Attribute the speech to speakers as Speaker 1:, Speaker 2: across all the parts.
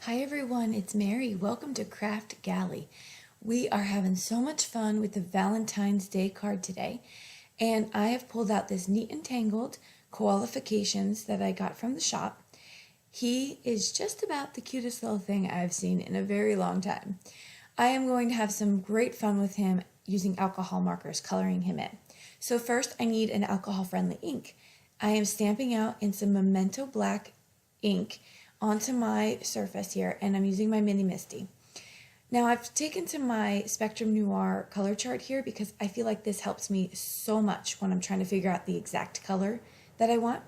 Speaker 1: Hi everyone, it's Mary. Welcome to Kraftgali. We are having so much fun with the Valentine's Day card today, and I have pulled out this Neat and Tangled Koalifications that I got from the shop. He is just about the cutest little thing I've seen in a very long time. I am going to have some great fun with him using alcohol markers, coloring him in. So first I need an alcohol-friendly ink. I am stamping out in some Memento Black ink onto my surface here, and I'm using my Mini Misty. Now I've taken to my Spectrum Noir color chart here because I feel like this helps me so much when I'm trying to figure out the exact color that I want.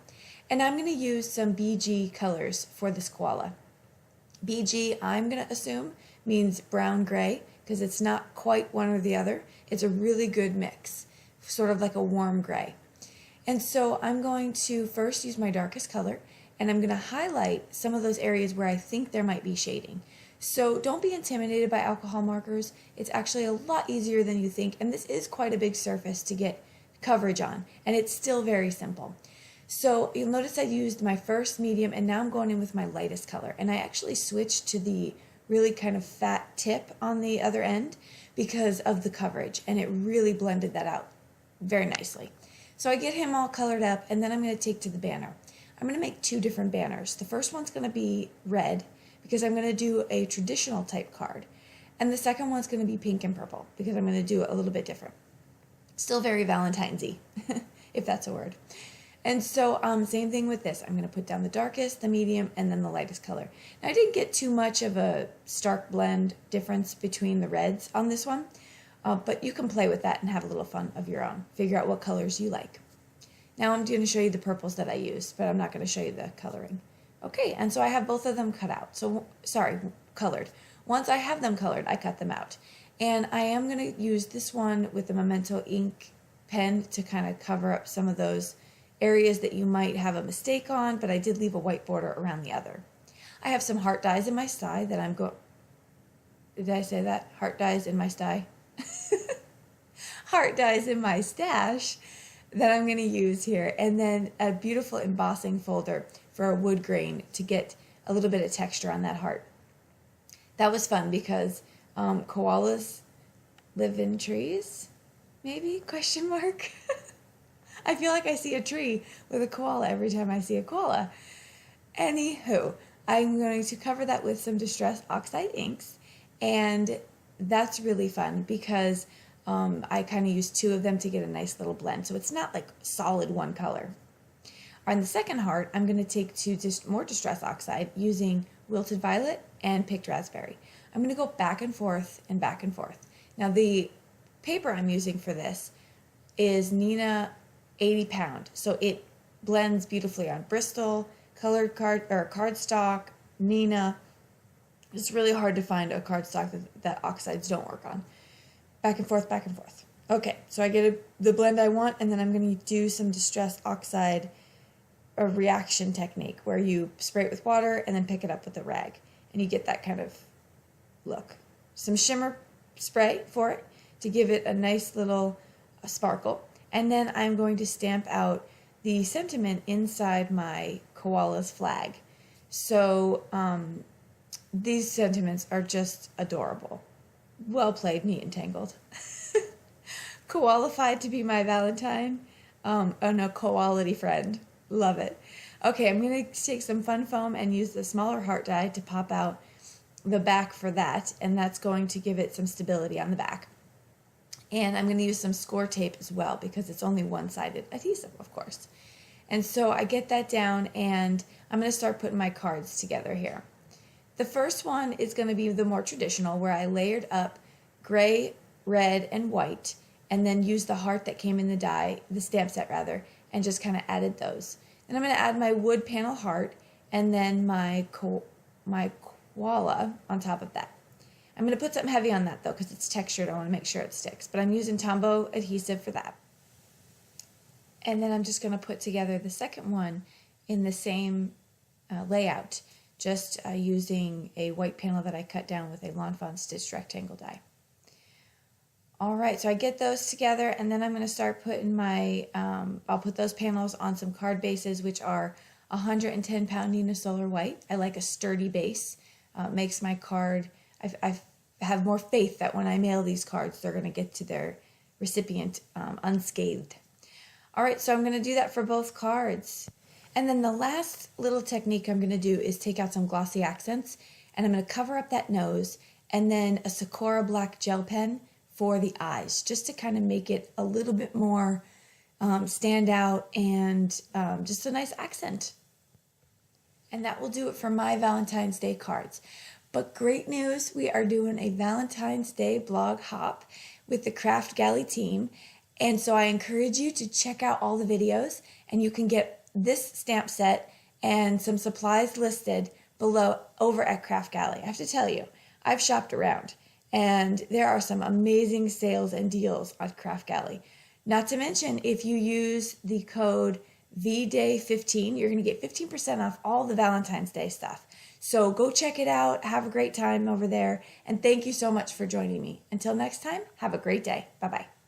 Speaker 1: And I'm going to use some BG colors for this koala. BG, I'm going to assume, means brown gray because it's not quite one or the other. It's a really good mix, sort of like a warm gray. And so I'm going to first use my darkest color, and I'm going to highlight some of those areas where I think there might be shading. So don't be intimidated by alcohol markers. It's actually a lot easier than you think, and this is quite a big surface to get coverage on, and it's still very simple. So you'll notice I used my first medium, and now I'm going in with my lightest color, and I actually switched to the really kind of fat tip on the other end because of the coverage, and it really blended that out very nicely. So I get him all colored up, and then I'm going to take to the banner. I'm going to make two different banners. The first one's going to be red because I'm going to do a traditional type card. And the second one's going to be pink and purple because I'm going to do it a little bit different. Still very Valentine's-y, if that's a word. And so same thing with this. I'm going to put down the darkest, the medium, and then the lightest color. Now I didn't get too much of a stark blend difference between the reds on this one, but you can play with that and have a little fun of your own. Figure out what colors you like. Now I'm going to show you the purples that I used, but I'm not going to show you the coloring. Okay, and so I have both of them cut out. Colored. Once I have them colored, I cut them out. And I am going to use this one with the Memento ink pen to kind of cover up some of those areas that you might have a mistake on, but I did leave a white border around the other. I have some heart dyes in my sty that I'm going... Did I say that? Heart dyes in my sty? Heart dyes in my stash that I'm going to use here, and then a beautiful embossing folder for a wood grain to get a little bit of texture on that heart. That was fun because koalas live in trees, maybe, question mark. I feel like I see a tree with a koala every time I see a koala. Anywho, I'm going to cover that with some Distress Oxide inks, and that's really fun because I kind of used two of them to get a nice little blend, so it's not like solid one color. On the second heart, I'm going to take more Distress Oxide using Wilted Violet and Picked Raspberry. I'm going to go back and forth and back and forth. Now the paper I'm using for this is Neenah 80 pound, so it blends beautifully on Bristol, colored cardstock, Neenah. It's really hard to find a cardstock that oxides don't work on. Back and forth, back and forth. Okay, so I get the blend I want, and then I'm going to do some Distress Oxide, a reaction technique where you spray it with water and then pick it up with a rag, and you get that kind of look. Some shimmer spray for it to give it a nice little sparkle, and then I'm going to stamp out the sentiment inside my koala's flag. So these sentiments are just adorable. Well played, Neat and Tangled. Qualified to be my Valentine. Oh no, quality friend. Love it. Okay, I'm going to take some fun foam and use the smaller heart die to pop out the back for that, and that's going to give it some stability on the back. And I'm going to use some score tape as well because it's only one-sided adhesive, of course. And so I get that down, and I'm going to start putting my cards together here. The first one is going to be the more traditional, where I layered up gray, red, and white, and then used the heart that came in the stamp set rather, and just kind of added those. And I'm going to add my wood panel heart, and then my koala on top of that. I'm going to put something heavy on that though, because it's textured. I want to make sure it sticks, but I'm using Tombow adhesive for that. And then I'm just going to put together the second one in the same layout, just using a white panel that I cut down with a Lawn Fawn stitched rectangle die. All right, so I get those together, and then I'm going to start putting my, I'll put those panels on some card bases, which are 110 pound Neenah Solar White. I like a sturdy base. makes my card, I have more faith that when I mail these cards, they're going to get to their recipient unscathed. All right, so I'm going to do that for both cards. And then the last little technique I'm going to do is take out some glossy accents, and I'm going to cover up that nose, and then a Sakura black gel pen for the eyes, just to kind of make it a little bit more stand out and just a nice accent. And that will do it for my Valentine's Day cards. But great news, we are doing a Valentine's Day blog hop with the Kraftgali team. And so I encourage you to check out all the videos, and you can get this stamp set and some supplies listed below over at Kraftgali. I have to tell you, I've shopped around, and there are some amazing sales and deals on Kraftgali. Not to mention, if you use the code VDAY15, you're going to get 15% off all the Valentine's Day stuff. So go check it out. Have a great time over there. And thank you so much for joining me. Until next time, have a great day. Bye-bye.